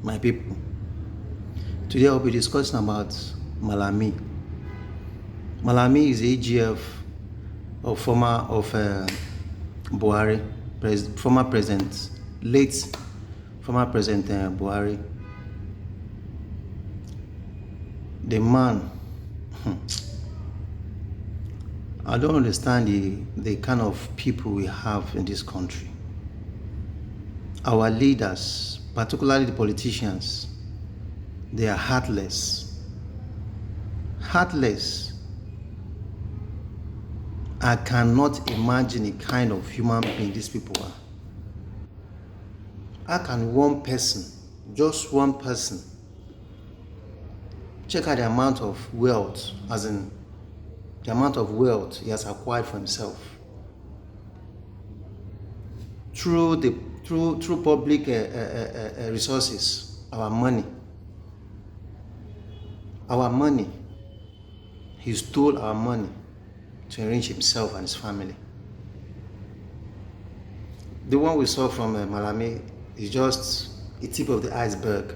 my people. Today I'll be discussing about Malami. Malami is AGF of Buhari, former president, late former president Buhari. The man, I don't understand the kind of people we have in this country. Our leaders, particularly the politicians, they are heartless. Heartless. I cannot imagine the kind of human being these people are. How can one person, just one person, check out the amount of wealth, as in the amount of wealth he has acquired for himself through public resources, our money. He stole our money to enrich himself and his family. The one we saw from Malami is just a tip of the iceberg.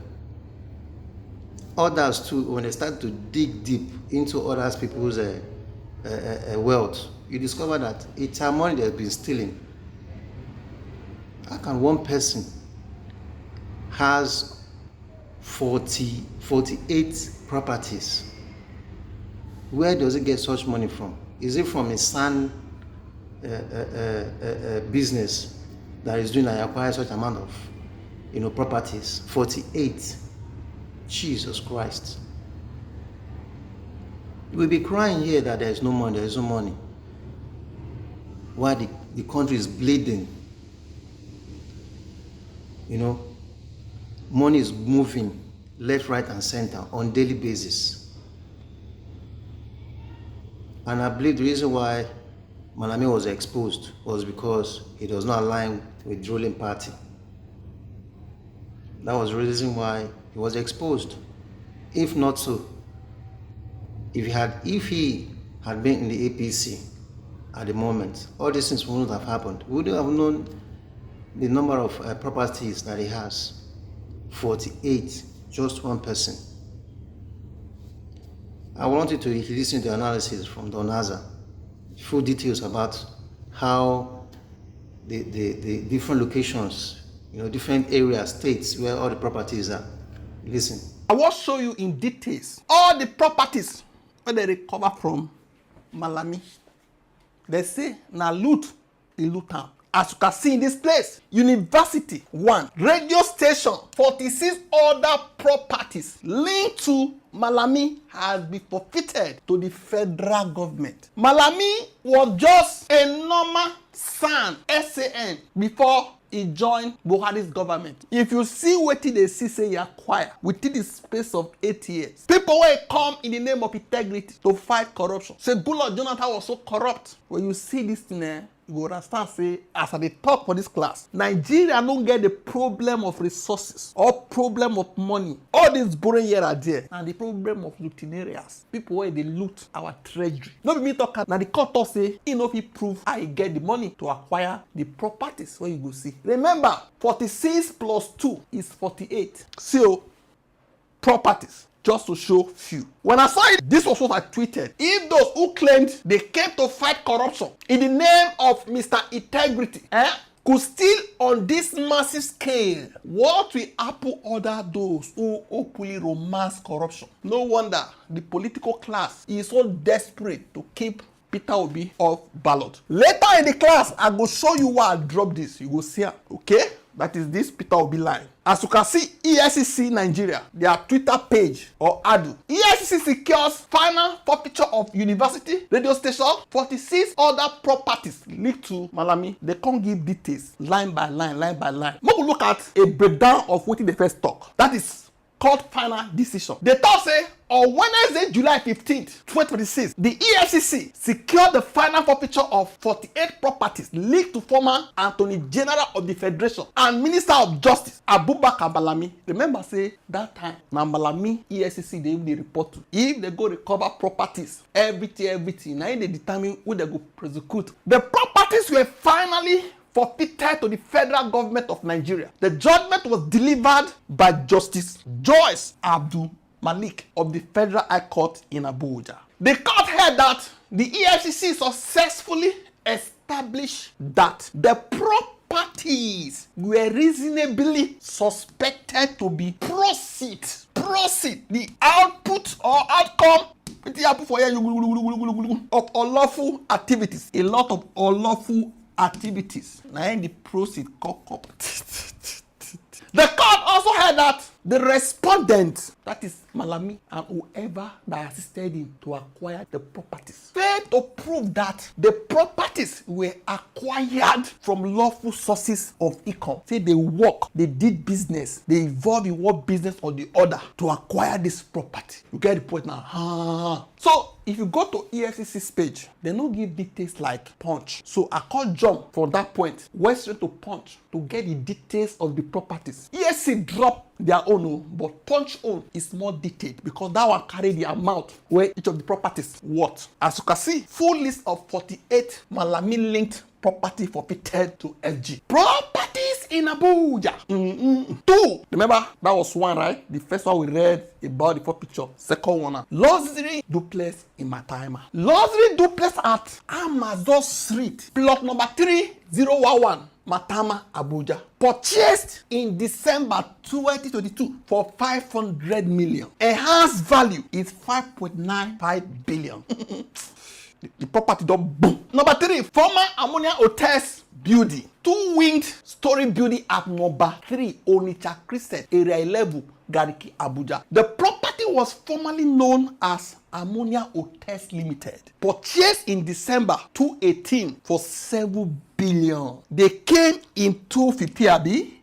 Others too, when they start to dig deep into other people's wealth, you discover that it's our money they've been stealing. How can one person has 48 properties? Where does he get such money from? Is it from his son business that is doing and acquire such amount of properties? 48. Jesus Christ. We'll be crying here that there is no money, while the country is bleeding. Money is moving left, right, and center on daily basis. And I believe the reason why Malami was exposed was because he does not align with the ruling party. That was the reason why he was exposed. If not so, if he had been in the APC at the moment, all these things wouldn't have happened. We wouldn't have known the number of properties that he has. 48, just one person. I wanted to listen to analysis from Don Aza, full details about how the different locations, different areas, states where all the properties are. Listen. I will show you in details all the properties where they recover from Malami. They say na loot, they loot am. As you can see in this place, university 1, radio station 46 other properties linked to Malami has been forfeited to the federal government. Malami was just a normal SAN before he joined Buhari's government. If you see what they say he acquire within the space of 8 years, people will come in the name of integrity to fight corruption. Say Goodluck Jonathan was so corrupt. When you see this thing, you go understand, say, as I dey talk for this class, Nigeria don't get the problem of resources or problem of money. All this borrowing here and there, and the problem of looting areas. People where they loot our treasury. No be me talk. Now the court talk say, he no fit prove how he get the money to acquire the properties where you go see. Remember, 46 plus 2 is 48. So, properties. Just to show few. When I saw it, this was what I tweeted. If those who claimed they came to fight corruption in the name of Mr. Integrity could steal on this massive scale, what will happen other those who openly romance corruption? No wonder the political class is so desperate to keep Peter Obi off ballot. Later in the class, I will show you why I drop this. You will see, okay? That is this Peter Obi line. As you can see, EFCC Nigeria, their Twitter page or ADU. EFCC secures final forfeiture of university, radio station, 46 other properties linked to Malami. They can't give details line by line. Now we look at a breakdown of what they first talk. That is called final decision. They talk say on Wednesday, July 15th, 2026, the EFCC secured the final forfeiture of 48 properties linked to former Attorney General of the Federation and Minister of Justice, Abubakar Malami. Remember, say that time, now Malami, EFCC, they report to. If they go recover properties, everything, now they determine who they go prosecute. The properties were finally forfeited to the federal government of Nigeria. The judgment was delivered by Justice Joyce Abdul Malik of the Federal High Court in Abuja. The court held that the EFCC successfully established that the properties were reasonably suspected to be proceed, the output or outcome of unlawful activities. A lot of unlawful activities. Now the proceed cock up. The court also held that the respondent, that is Malami and whoever that assisted him to acquire the properties, failed to prove that the properties were acquired from lawful sources of income. Say they work, they did business, they involved in one business or the other to acquire this property. You get the point now? So if you go to EFCC's page, they don't give details like Punch. So I can't jump from that point, went straight to Punch to get the details of the properties. EFCC dropped their own, but Punch own is more detailed because that one carry the amount where each of the properties what. As you can see, full list of 48 Malami linked property forfeited to FG. Properties in Abuja. 2. Remember, that was one, right? The first one we read about the first picture. Second one, luxury duplex in Mataima. Luxury duplex at Amazon Street, plot number 3011. Matama, Abuja. Purchased in December 2022 for 500 million. Enhanced value is 5.95 billion. The property don't boom. Number 3, former ammonia hotels building. 2-winged story building at number 3, Onitsha Crescent, area 11, Gariki, Abuja. The property was formerly known as Ammonia Hotels Limited. Purchased in December 2018 for 7 billion. They came in 250 abi.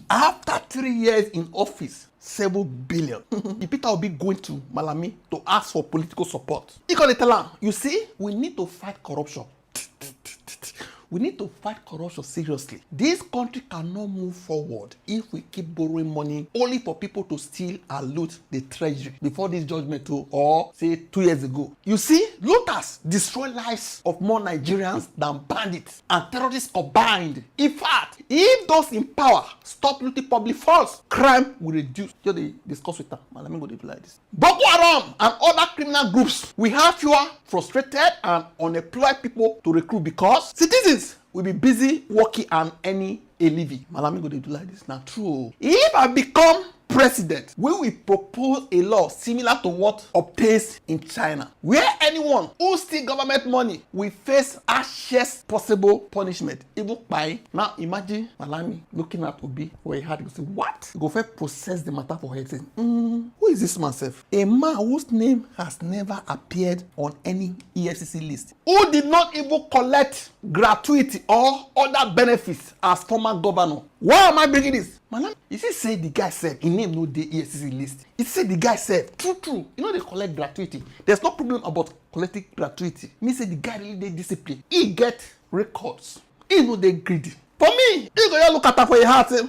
After 3 years in office, 7 billion. The Peter will be going to Malami to ask for political support. He can tell him, you see, we need to fight corruption. We need to fight corruption seriously. This country cannot move forward if we keep borrowing money only for people to steal and loot the treasury before this judgment too, or say 2 years ago. You see, looters destroy lives of more Nigerians than bandits and terrorists combined. In fact, if those in power stop looting public funds, crime will reduce. Just discuss with them. Let me go do like this. Boko Haram and other criminal groups, we have fewer frustrated and unemployed people to recruit because citizens will be busy working and earning a living. Malami go dey do like this. Now true. If I become president, we will propose a law similar to what obtains in China, where anyone who steals government money will face harshest possible punishment, even by. Now imagine Malami looking at Obi where he had to say, what? He go first process the matter for her saying, who is this man self? A man whose name has never appeared on any EFCC list, who did not even collect gratuity or other benefits as former governor. Why am I bringing this? Malami, you see say the guy said his name no dey EFCC list. He said the guy said true. You know they collect gratuity. There's no problem about collecting gratuity. Me say the guy really dey discipline. He get records. He no dey greedy. For me, he go just look at her for your heart say,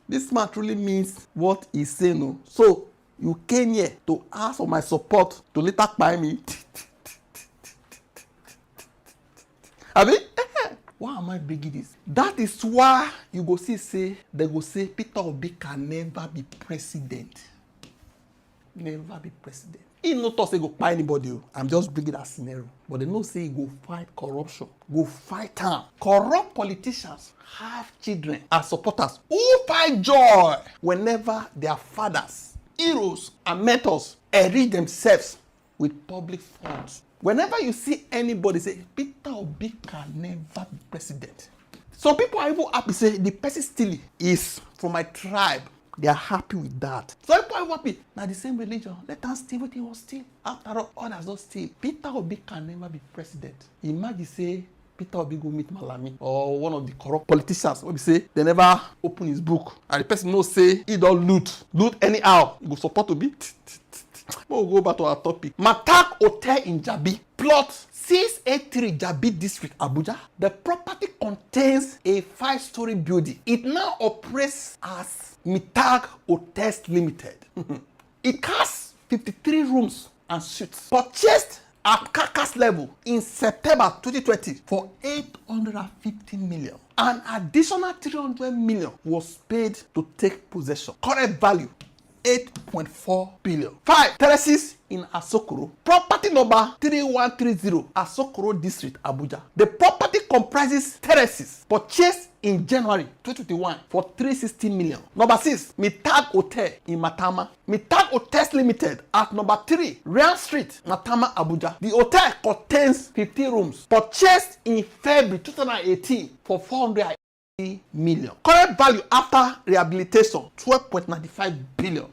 this man truly means what he say no. So you came here to ask for my support to later buy me. Abi? Why am I bringing this? That is why you go see say they go say Peter Obi can never be president. Never be president. He no talk say go buy anybody. I'm just bringing that scenario. But they no say he go fight corruption. Go fight am. Corrupt politicians have children as supporters who find joy whenever their fathers, heroes, and mentors enrich themselves with public funds. Whenever you see anybody say Peter Obi can never be president, some people are even happy say the person stealing is from my tribe. They are happy with that. Some people are happy. Now the same religion. Let us steal what he was steal. After all, others don't steal. Peter Obi can never be president. Imagine say Peter Obi go meet Malami or one of the corrupt politicians. What we say they never open his book and the person knows say he don't loot anyhow. He go support Obi. We'll go back to our topic. Matak Hotel in Jabi, plot 683 Jabi District, Abuja. The property contains a 5-story building. It now operates as Mitag Hotels Limited. It has 53 rooms and suites. Purchased at carcass level in September 2020 for 815 million. An additional 300 million was paid to take possession. Current value 8.4 billion. 5. Terraces in Asokoro. Property number 3130, Asokoro District, Abuja. The property comprises terraces purchased in January 2021 for 360 million. Number 6, Mitag Hotel in Matama. Mitag Hotels Limited at number 3, Ryan Street, Matama, Abuja. The hotel contains 50 rooms purchased in February 2018 for 400 million. Current value after rehabilitation 12.95 billion.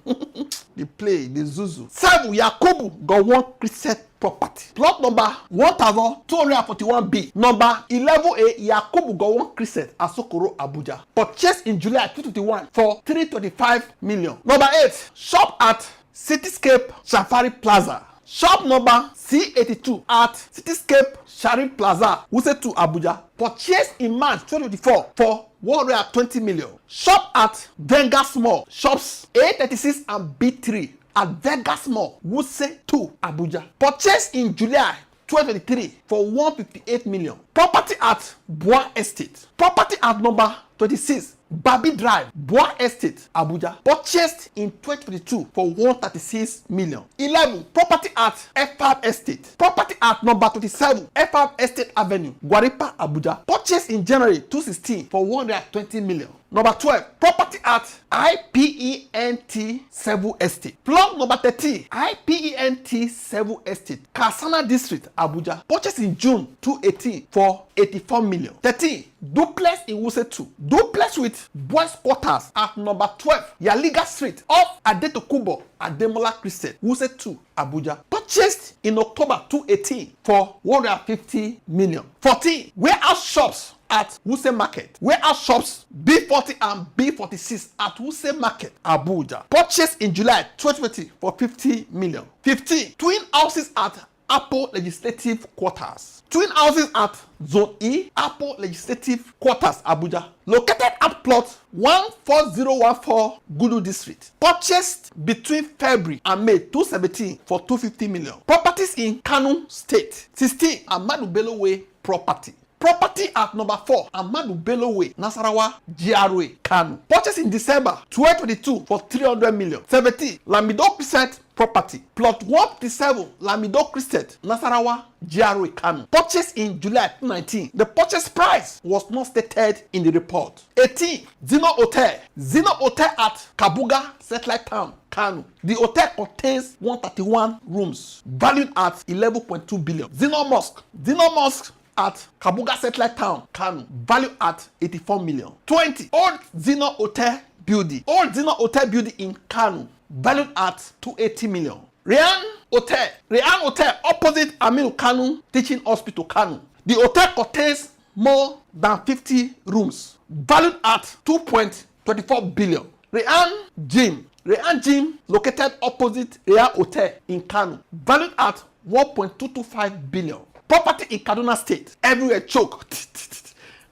The play, the Zuzu. 7. Yakubu Gowon Crescent property. Plot number 1241B. Number 11A Yakubu Gowon Crescent, Asokoro, Abuja. Purchased in July 2021 for 325 million. Number 8. Shop at Cityscape Safari Plaza. Shop number C82 at Cityscape Shari Plaza, Wuse 2, Abuja. Purchased in March 2024 for 120 million. Shop at Vegas Mall. Shops A36 and B3 at Vegas Mall, Wuse 2, Abuja. Purchased in July 2023 for 158 million. Property at Bois Estate. Property at number 26 Babi Drive, Bois Estate, Abuja. Purchased in 2022 for 136 million. 11. Property at FAB Estate. Property at number 27 FAB Estate Avenue, Guaripa, Abuja. Purchased in January 2016 for 120 million. Number 12. Property at IPENT Sevu Estate. Plot number 13. IPENT Sevu Estate, Kasana District, Abuja. Purchased in June 2018 for 84 million. 13. Duplex in Wuse 2. Duplex with boys quarters at number 12 Yaliga Street off Adetokubo Ademola Crescent, Wuse 2, Abuja. Purchased in October 2018 for 150 million. 14. Warehouse shops at Wuse Market. Warehouse shops B40 and B46 at Wuse Market, Abuja. Purchased in July 2020 for 50 million. 15. Twin houses at Apple Legislative Quarters. Twin houses at Zone E, Apple Legislative Quarters, Abuja. Located at plot 14014 Gudu District. Purchased between February and May 2017 for 250 million. Properties in Kano State. 16. Amadu Bello Way property. Property at number 4 Amadu Bello Way, Nasarawa, GRA, Kano. Purchased in December 2022 for 300 million. 17. Lamido Crescent property. Plot 157 Lamido Crescent, Nasarawa, GRA, Kano. Purchased in July 2019. The purchase price was not stated in the report. 18. Zino Hotel. Zino Hotel at Kabuga, Satellite Town, Kano. The hotel contains 131 rooms, valued at 11.2 billion. Zino Mosque. Zino Mosque at Kabuga Satellite Town, Kano, valued at 84 million. 20. Old Zino Hotel building. Old Zino Hotel building in Kano, valued at 280 million. Ryan Hotel opposite Aminu Kano Teaching Hospital, Kano. The hotel contains more than 50 rooms, valued at 2.24 billion. Ryan Gym located opposite Ryan Hotel in Kano, valued at 1.225 billion. Property in Kaduna State, everywhere choke.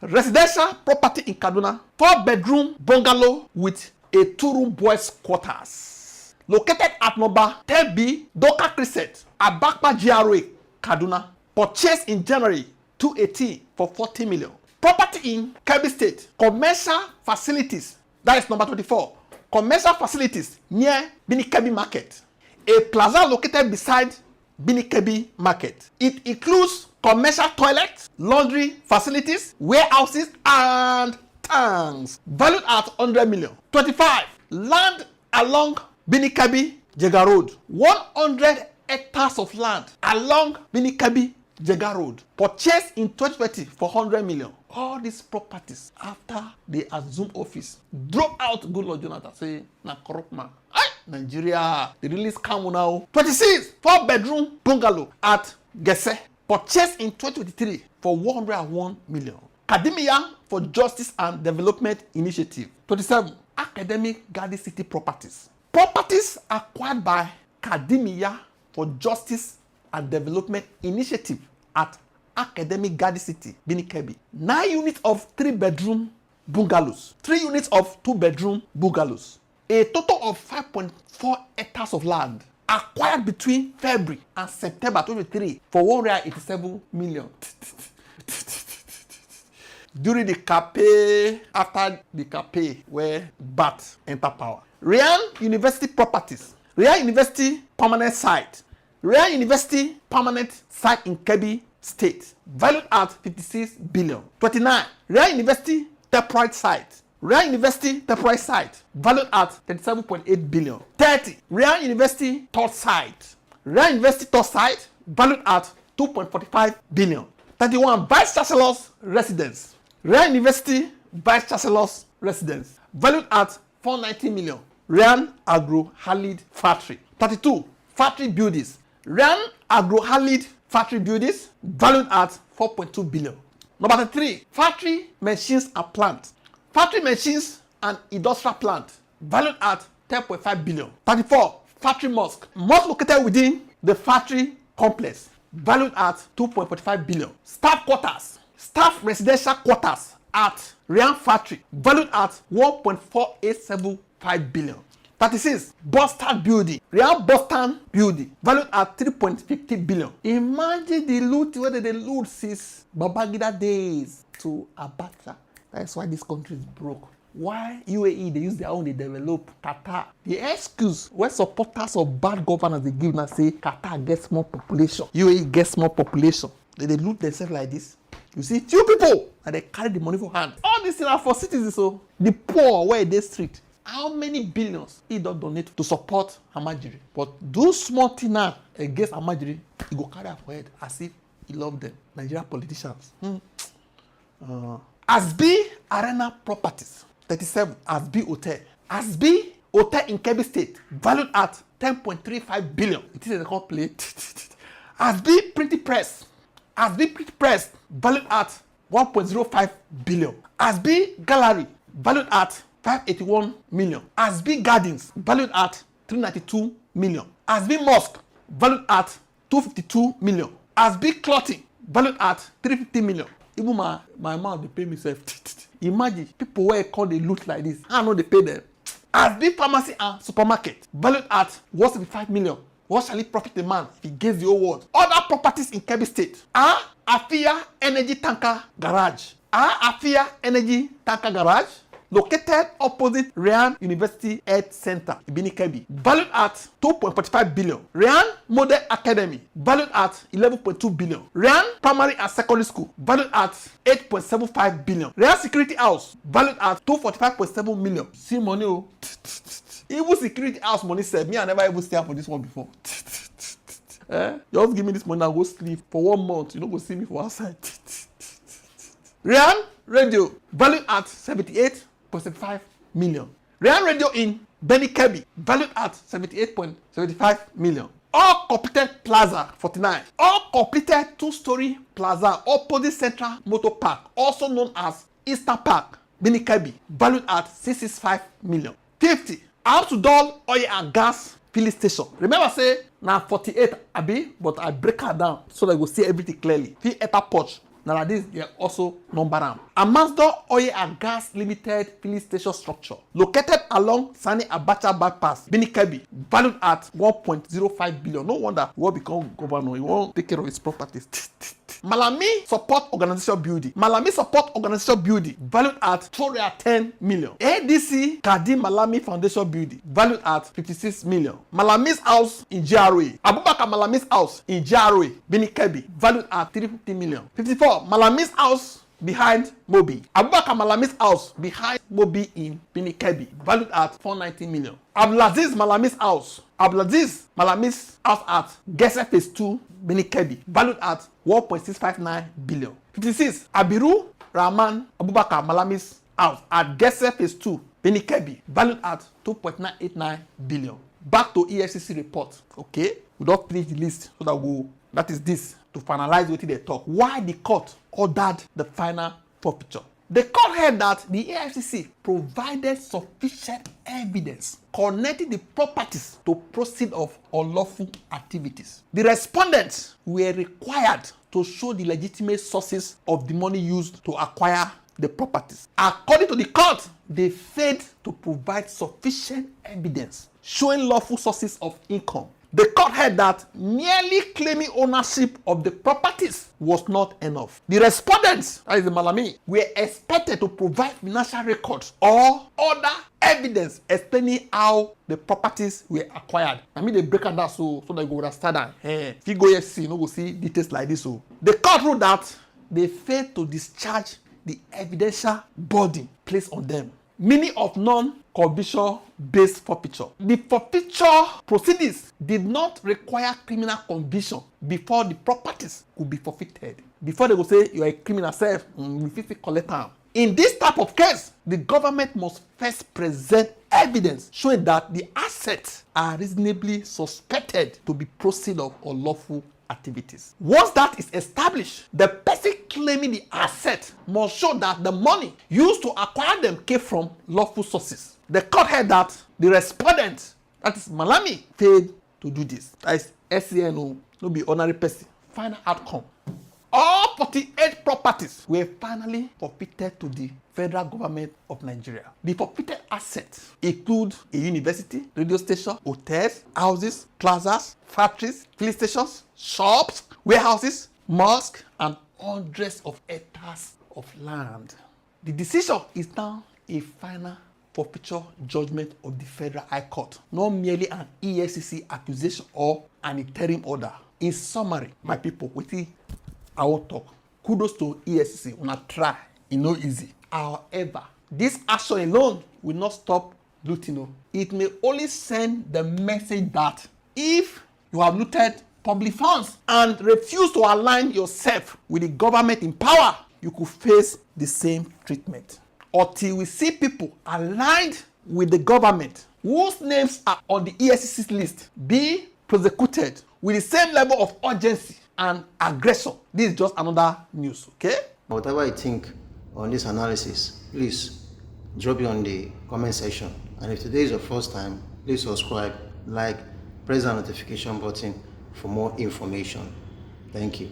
Residential property in Kaduna, 4-bedroom bungalow with a 2-room boys quarters. Located at number 10B Doka Crescent, Abakpa GRA, Kaduna. Purchased in January 2018 for 40 million. Property in Kebbi State, commercial facilities, that is number 24. Commercial facilities near Binikebi Market, a plaza located beside Binikebi Market. It includes commercial toilets, laundry facilities, warehouses, and tanks, valued at 100 million. 25. Land along Binikebi Jega Road. 100 hectares of land along Binikebi Jega Road. Purchased in 2020 for 100 million. All these properties, after they assume office, drop out Goodluck Jonathan, say, na corrupt man. Nigeria, the release come now. 26. 4-bedroom bungalow at Gese. Purchased in 2023 for 101 million. Academia for Justice and Development Initiative. 27. Academic Garden City properties. Properties acquired by Academia for Justice and Development Initiative at Academic Garden City, Binikebi. 9 units of 3-bedroom bungalows. 3 units of 2-bedroom bungalows. A total of 5.4 hectares of land acquired between February and September 2023 for 187 million. During the campaign, after the campaign where BAT enter power. Ryan University properties, Ryan University permanent site, Ryan University permanent site in Kebbi State, valued at 56 billion. 29. Ryan University temporary site, Ryan University temporary site, valued at 37.8 billion. 30. Ryan University third site, Ryan University third site, valued at 2.45 billion. 31. Vice Chancellor's residence, Ryan University Vice Chancellor's residence, valued at 490 million. Ryan Agro Halid Factory. 32. Factory buildings, Ryan Agro Halid Factory buildings, valued at 4.2 billion. Number 33. Factory machines and plant, factory machines and industrial plant, valued at 10.5 billion. 34. Factory mosque, mosque located within the factory complex, valued at 2.45 billion. Staff quarters, staff residential quarters at Ryan Factory, valued at 1.4875 billion. 36. Boston building, Ryan Boston building, valued at 3.50 billion. Imagine the loot where they loot since Babangida days to Abacha. That's why this country is broke. Why UAE, they use their own, they develop Qatar. The excuse where supporters of bad governance they give now say Qatar gets more population, UAE gets more population. They loot themselves like this. You see, few people and they carry the money for hand. All these things are for citizens. So the poor where they street. How many billions he don't donate to support Hamajiri? But do small thing now against Hamajiri, he go carry her for head as if he love them. Nigerian politicians. Asbi Arena Properties. 37. Asbi Hotel. Asbi Hotel in Kebbi State, valued at 10.35 billion. It is a complete. Asbi Printing Press. Asbi Printing Press, valued at 1.05 billion. Asbi Gallery, valued at 581 million. Asbi Gardens, valued at 392 million. Asbi Mosque, valued at 252 million. Asbi Clothing, valued at 350 million. Even my mom, they pay me self. Imagine people where call they loot like this. I know they pay them. Asbi Pharmacy and Supermarket, valued at 175 million. What shall he profit the man if he gets the whole world? Other properties in Kebbi State are Afia Energy Tanker Garage. Afia Energy Tanker Garage, located opposite Ryan University Health Center, Ibini Kebbi, valued at 2.45 billion. Ryan Model Academy, valued at 11.2 billion. Ryan Primary and Secondary School, valued at 8.75 billion. Ryan Security House, valued at 245.7 million. See money, oh. Even Security House money said, me I never even stay for this one before. Just give me this money, I'll go sleep for 1 month. You don't go see me for outside. Ryan Radio, valued at 78.75 million. Ryan Radio in Beni Kebbi, valued at 78.75 million. All completed plaza 49. All completed 2-story plaza opposite Central Motor Park, also known as Eastern Park, Beni Kebbi, valued at 665 million. 50. House to Doll Oil and Gas Filling Station. Remember say na 48 abi, but I break her down so that you go see everything clearly. Fi enter porch. Now like this, they also number am. Amasdo Oil and Gas Limited filling station structure, located along Sani Abacha bypass, Beni Kebbi, valued at 1.05 billion. No wonder he will become governor. He won't take care of his properties. Malami Support Organization Building. Malami Support Organization Building, valued at 210 million. ADC Kadi Malami Foundation Building, valued at 56 million. Malami's house in GRA. Abubakar Malami's house in GRA, Beni Kebbi, valued at 350 million. 54. Malami's house behind Mobi. Abubakar Malami's house behind Mobi in Beni Kebbi, valued at 490 million. Abdulaziz Malami's house. Abdulaziz Malami's house at Gese Phase 2, Beni Kebbi, valued at 1.659 billion. 56. Abiru Rahman Abubakar Malami's house at Gese Phase 2, Beni Kebbi, valued at 2.989 billion. Back to EFCC report. Okay, we don't finish the list so that we that is this to finalize what they talk. Why the court ordered the final forfeiture? The court held that the AFCC provided sufficient evidence connecting the properties to proceed of unlawful activities. The respondents were required to show the legitimate sources of the money used to acquire the properties. According to the court, they failed to provide sufficient evidence showing lawful sources of income The court held that merely claiming ownership of the properties was not enough. The respondents, that is the Malami, were expected to provide financial records or other evidence explaining how the properties were acquired. I mean, they break it down so they go understand that. If you go here see, you no go see details like this. So the court ruled that they failed to discharge the evidential burden placed on them, meaning of non-conviction based forfeiture. The forfeiture proceedings did not require criminal conviction before the properties could be forfeited. Before they go say you are a criminal self, we fit collect am. In this type of case, the government must first present evidence showing that the assets are reasonably suspected to be proceeds of unlawful activities. Once that is established, the person claiming the asset must show that the money used to acquire them came from lawful sources. The court held that the respondent, that is Malami, failed to do this. That is SCN, no be ordinary person. Final outcome. All 48 properties were finally forfeited to the federal government of Nigeria. The forfeited assets include a university, radio station, hotels, houses, plazas, factories, filling stations, shops, warehouses, mosques, and hundreds of hectares of land. The decision is now a final forfeiture judgment of the Federal High Court, not merely an EFCC accusation or an interim order. In summary, my people, wetin I wan talk. Kudos to EFCC, una try, e no easy. However, this action alone will not stop looting. It may only send the message that if you have looted public funds and refuse to align yourself with the government in power, you could face the same treatment. Until we see people aligned with the government whose names are on the EFCC list be prosecuted with the same level of urgency and aggression. This is just another news, okay? Whatever you think on this analysis, please drop it on the comment section. And if today is your first time, please subscribe, like, press the notification button for more information. Thank you.